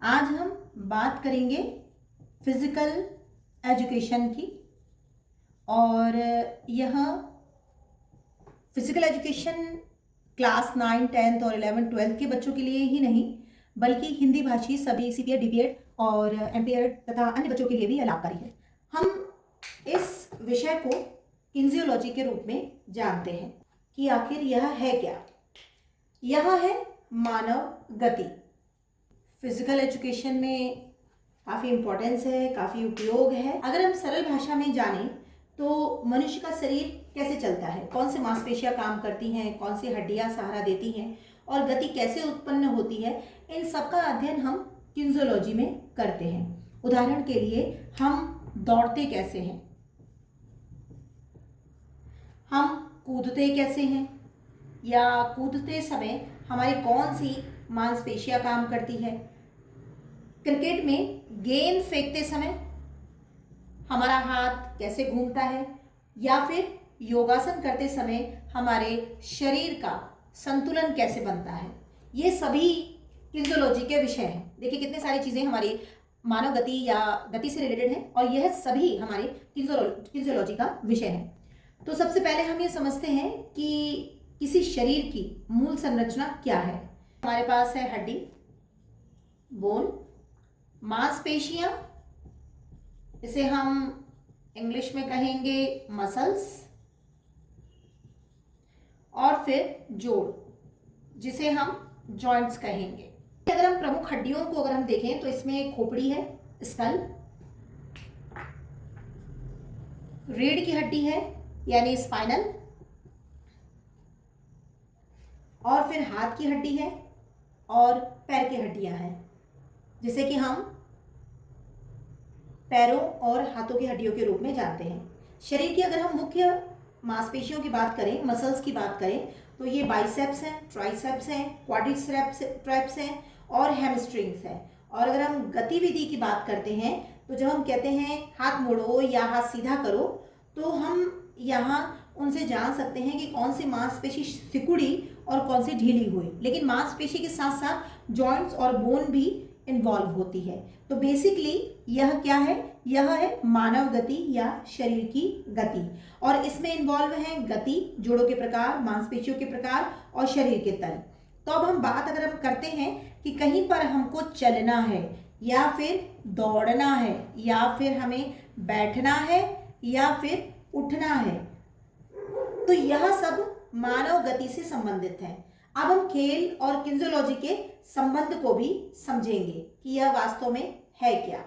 आज हम बात करेंगे फिज़िकल एजुकेशन की। और यह फिज़िकल एजुकेशन क्लास 9, 10th और 11, 12th के बच्चों के लिए ही नहीं, बल्कि हिंदी भाषी सभी सीपीएड, डीपीएड और एमपीएड तथा अन्य बच्चों के लिए भी यह लाभकारी है। हम इस विषय को किन्जियोलॉजी के रूप में जानते हैं कि आखिर यह है क्या। यह है मानव गति। फिजिकल एजुकेशन में काफ़ी इम्पोर्टेंस है, काफ़ी उपयोग है। अगर हम सरल भाषा में जानें तो मनुष्य का शरीर कैसे चलता है, कौन से मांसपेशियां काम करती हैं, कौन सी हड्डियां सहारा देती हैं और गति कैसे उत्पन्न होती है, इन सब का अध्ययन हम किन्जियोलॉजी में करते हैं। उदाहरण के लिए हम दौड़ते कैसे हैं, हम कूदते कैसे हैं, या कूदते समय हमारी कौन सी मांसपेशियां काम करती है। क्रिकेट में गेंद फेंकते समय हमारा हाथ कैसे घूमता है, या फिर योगासन करते समय हमारे शरीर का संतुलन कैसे बनता है। ये सभी किन्जियोलॉजी के विषय हैं। देखिए कितने सारी चीज़ें हमारी मानव गति या गति से रिलेटेड हैं और यह सभी हमारे किन्जियोलॉजी का विषय है। तो सबसे पहले हम ये समझते हैं कि किसी शरीर की मूल संरचना क्या है। हमारे पास है हड्डी, बोन, मांसपेशियां, इसे हम इंग्लिश में कहेंगे मसल्स, और फिर जोड़, जिसे हम जॉइंट्स कहेंगे। अगर हम प्रमुख हड्डियों को अगर हम देखें तो इसमें खोपड़ी है, स्कल, रीढ़ की हड्डी है यानी स्पाइनल, और फिर हाथ की हड्डी है और पैर की हड्डियां हैं, जिसे कि हम पैरों और हाथों की हड्डियों के रूप में जानते हैं। शरीर की अगर हम मुख्य मांसपेशियों की बात करें, मसल्स की बात करें, तो ये बाइसेप्स हैं, ट्राइसेप्स हैं, क्वाड्रिसेप्स हैं और हैमस्ट्रिंग्स हैं। और अगर हम गतिविधि की बात करते हैं तो जब हम कहते हैं हाथ मोड़ो या हाथ सीधा करो, तो हम यहाँ उनसे जान सकते हैं कि कौन सी मांसपेशी सिकुड़ी और कौन सी ढीली हुई। लेकिन मांसपेशी के साथ साथ जॉइंट्स और बोन भी इन्वॉल्व होती है। तो बेसिकली यह क्या है, यह है मानव गति या शरीर की गति, और इसमें इन्वॉल्व है गति, जोड़ों के प्रकार, मांसपेशियों के प्रकार और शरीर के तल। तो अब हम बात अगर हम करते हैं कि कहीं पर हमको चलना है या फिर दौड़ना है या फिर हमें बैठना है या फिर उठना है, तो यह सब मानव गति से संबंधित है। अब हम खेल और किन्जियोलॉजी के संबंध को भी समझेंगे कि यह वास्तव में है क्या।